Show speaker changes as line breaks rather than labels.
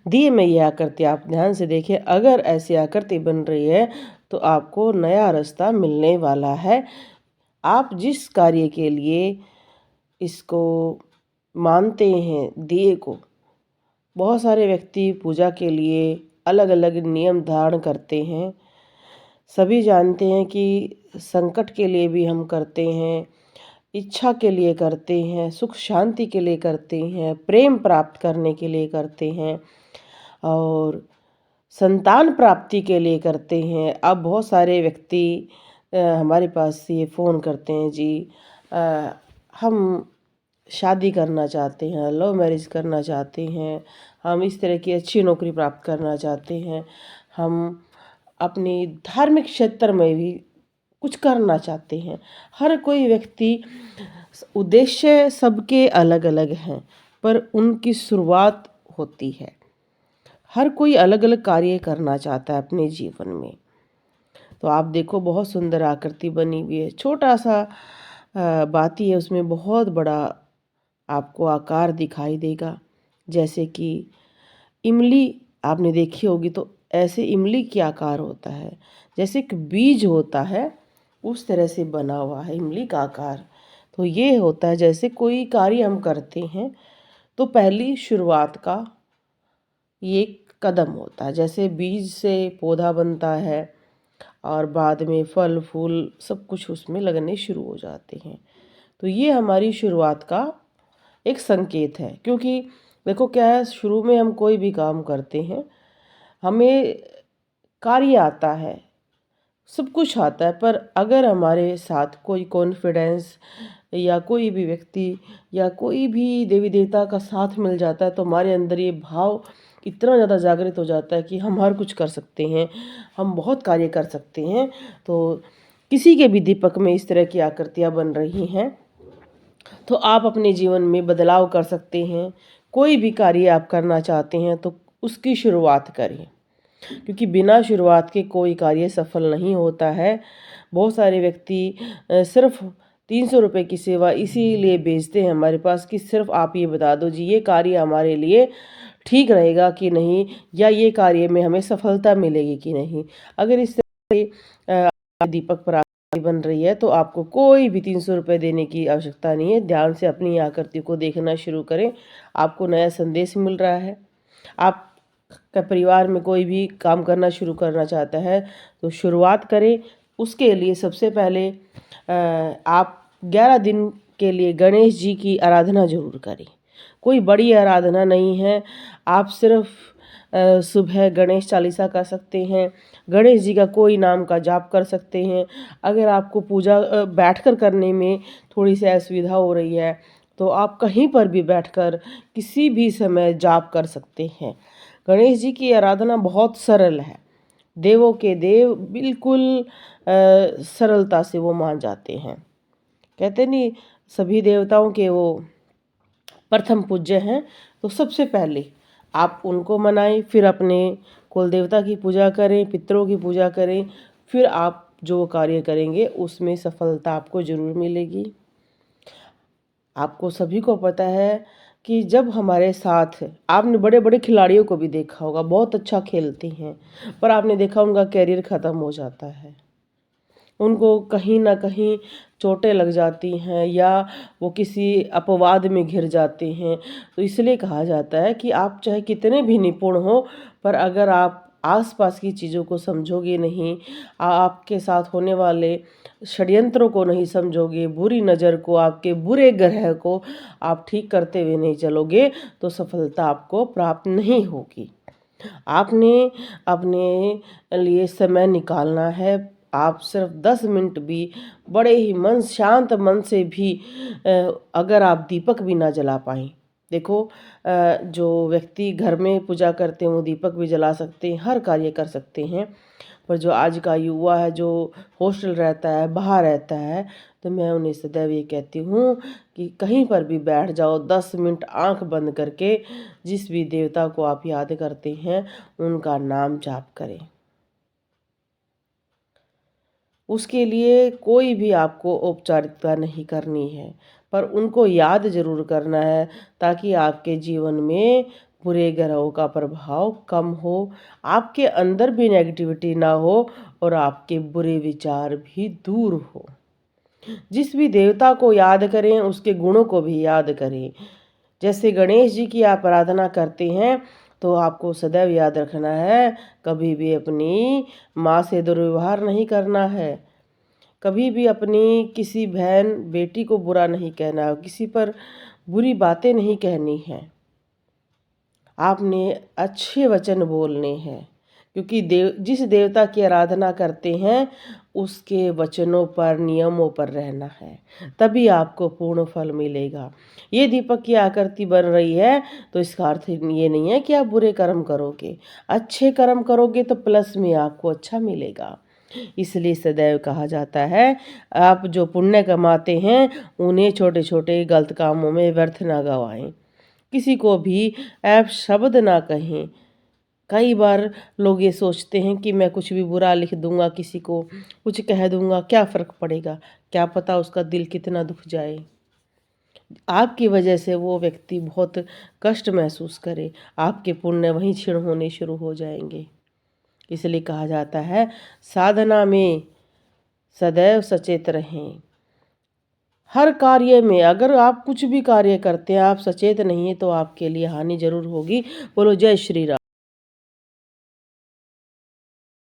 दिए में ये आकृति आप ध्यान से देखें, अगर ऐसी आकृति बन रही है तो आपको नया रास्ता मिलने वाला है। आप जिस कार्य के लिए इसको मानते हैं दिए को, बहुत सारे व्यक्ति पूजा के लिए अलग अलग नियम धारण करते हैं। सभी जानते हैं कि संकट के लिए भी हम करते हैं, इच्छा के लिए करते हैं, सुख शांति के लिए करते हैं, प्रेम प्राप्त करने के लिए करते हैं और संतान प्राप्ति के लिए करते हैं। अब बहुत सारे व्यक्ति हमारे पास ये फ़ोन करते हैं, जी हम शादी करना चाहते हैं, लव मैरिज करना चाहते हैं, हम इस तरह की अच्छी नौकरी प्राप्त करना चाहते हैं, हम अपनी धार्मिक क्षेत्र में भी कुछ करना चाहते हैं। हर कोई व्यक्ति उद्देश्य सबके अलग अलग हैं, पर उनकी शुरुआत होती है। हर कोई अलग अलग कार्य करना चाहता है अपने जीवन में। तो आप देखो बहुत सुंदर आकृति बनी हुई है, छोटा सा बात ही है, उसमें बहुत बड़ा आपको आकार दिखाई देगा। जैसे कि इमली आपने देखी होगी, तो ऐसे इमली की आकार होता है, जैसे एक बीज होता है उस तरह से बना हुआ है इमली का आकार। तो ये होता है जैसे कोई कार्य हम करते हैं तो पहली शुरुआत का ये एक कदम होता है। जैसे बीज से पौधा बनता है और बाद में फल फूल सब कुछ उसमें लगने शुरू हो जाते हैं। तो ये हमारी शुरुआत का एक संकेत है, क्योंकि देखो क्या है, शुरू में हम कोई भी काम करते हैं, हमें कार्य आता है, सब कुछ आता है, पर अगर हमारे साथ कोई कॉन्फिडेंस या कोई भी व्यक्ति या कोई भी देवी देवता का साथ मिल जाता है तो हमारे अंदर ये भाव इतना ज़्यादा जागृत हो जाता है कि हम हर कुछ कर सकते हैं, हम बहुत कार्य कर सकते हैं। तो किसी के भी दीपक में इस तरह की आकृतियाँ बन रही हैं तो आप अपने जीवन में बदलाव कर सकते हैं। कोई भी कार्य आप करना चाहते हैं तो उसकी शुरुआत करें, क्योंकि बिना शुरुआत के कोई कार्य सफल नहीं होता है। बहुत सारे व्यक्ति सिर्फ 300 रुपये की सेवा इसीलिए बेचते हैं हमारे पास कि सिर्फ आप ये बता दो जी ये कार्य हमारे लिए ठीक रहेगा कि नहीं, या ये कार्य में हमें सफलता मिलेगी कि नहीं। अगर इस तरह से दीपक पर आकृति बन रही है तो आपको कोई भी 300 रुपये देने की आवश्यकता नहीं है। ध्यान से अपनी आकृति को देखना शुरू करें, आपको नया संदेश मिल रहा है। आप का परिवार में कोई भी काम करना शुरू करना चाहता है तो शुरुआत करें। उसके लिए सबसे पहले आप 11 दिन के लिए गणेश जी की आराधना जरूर करें। कोई बड़ी आराधना नहीं है, आप सिर्फ सुबह गणेश चालीसा कर सकते हैं, गणेश जी का कोई नाम का जाप कर सकते हैं। अगर आपको पूजा बैठकर करने में थोड़ी सी असुविधा हो रही है तो आप कहीं पर भी बैठकर किसी भी समय जाप कर सकते हैं। गणेश जी की आराधना बहुत सरल है, देवों के देव बिल्कुल सरलता से वो मान जाते हैं। कहते नहीं सभी देवताओं के वो प्रथम पूज्य हैं, तो सबसे पहले आप उनको मनाएं, फिर अपने कुल देवता की पूजा करें, पितरों की पूजा करें, फिर आप जो कार्य करेंगे उसमें सफलता आपको ज़रूर मिलेगी। आपको सभी को पता है कि जब हमारे साथ, आपने बड़े बड़े खिलाड़ियों को भी देखा होगा, बहुत अच्छा खेलते हैं, पर आपने देखा उनका कैरियर ख़त्म हो जाता है, उनको कहीं ना कहीं चोटें लग जाती हैं या वो किसी अपवाद में घिर जाते हैं। तो इसलिए कहा जाता है कि आप चाहे कितने भी निपुण हो, पर अगर आप आसपास की चीज़ों को समझोगे नहीं, आपके साथ होने वाले षड्यंत्रों को नहीं समझोगे, बुरी नज़र को, आपके बुरे ग्रह को आप ठीक करते हुए नहीं चलोगे, तो सफलता आपको प्राप्त नहीं होगी। आपने अपने लिए समय निकालना है। आप सिर्फ 10 मिनट भी बड़े ही मन शांत मन से भी अगर आप दीपक भी ना जला पाएँ, देखो जो व्यक्ति घर में पूजा करते हैं वो दीपक भी जला सकते हैं, हर कार्य कर सकते हैं, पर जो आज का युवा है जो हॉस्टल रहता है, बाहर रहता है, तो मैं उन्हें सदैव ये कहती हूँ कि कहीं पर भी बैठ जाओ, 10 मिनट आंख बंद करके जिस भी देवता को आप याद करते हैं उनका नाम जाप करें। उसके लिए कोई भी आपको औपचारिकता नहीं करनी है, पर उनको याद ज़रूर करना है, ताकि आपके जीवन में बुरे ग्रहों का प्रभाव कम हो, आपके अंदर भी नेगेटिविटी ना हो और आपके बुरे विचार भी दूर हो। जिस भी देवता को याद करें उसके गुणों को भी याद करें। जैसे गणेश जी की आप आराधना करते हैं तो आपको सदैव याद रखना है, कभी भी अपनी माँ से दुर्व्यवहार नहीं करना है, कभी भी अपनी किसी बहन बेटी को बुरा नहीं कहना, किसी पर बुरी बातें नहीं कहनी है। आपने अच्छे वचन बोलने हैं, क्योंकि जिस देवता की आराधना करते हैं उसके वचनों पर नियमों पर रहना है, तभी आपको पूर्ण फल मिलेगा। ये दीपक की आकृति बन रही है तो इसका अर्थ ये नहीं है कि आप बुरे कर्म करोगे, अच्छे कर्म करोगे तो प्लस में आपको अच्छा मिलेगा। इसलिए सदैव कहा जाता है आप जो पुण्य कमाते हैं उन्हें छोटे छोटे गलत कामों में व्यर्थ ना गवाएं, किसी को भी ऐप शब्द ना कहें। कई बार लोग ये सोचते हैं कि मैं कुछ भी बुरा लिख दूंगा, किसी को कुछ कह दूंगा, क्या फ़र्क पड़ेगा, क्या पता उसका दिल कितना दुख जाए, आपकी वजह से वो व्यक्ति बहुत कष्ट महसूस करे, आपके पुण्य वहीं क्षीण होने शुरू हो जाएंगे। इसलिए कहा जाता है साधना में सदैव सचेत रहें। हर कार्य में अगर आप कुछ भी कार्य करते हैं आप सचेत नहीं है तो आपके लिए हानि जरूर होगी। बोलो जय श्री राम।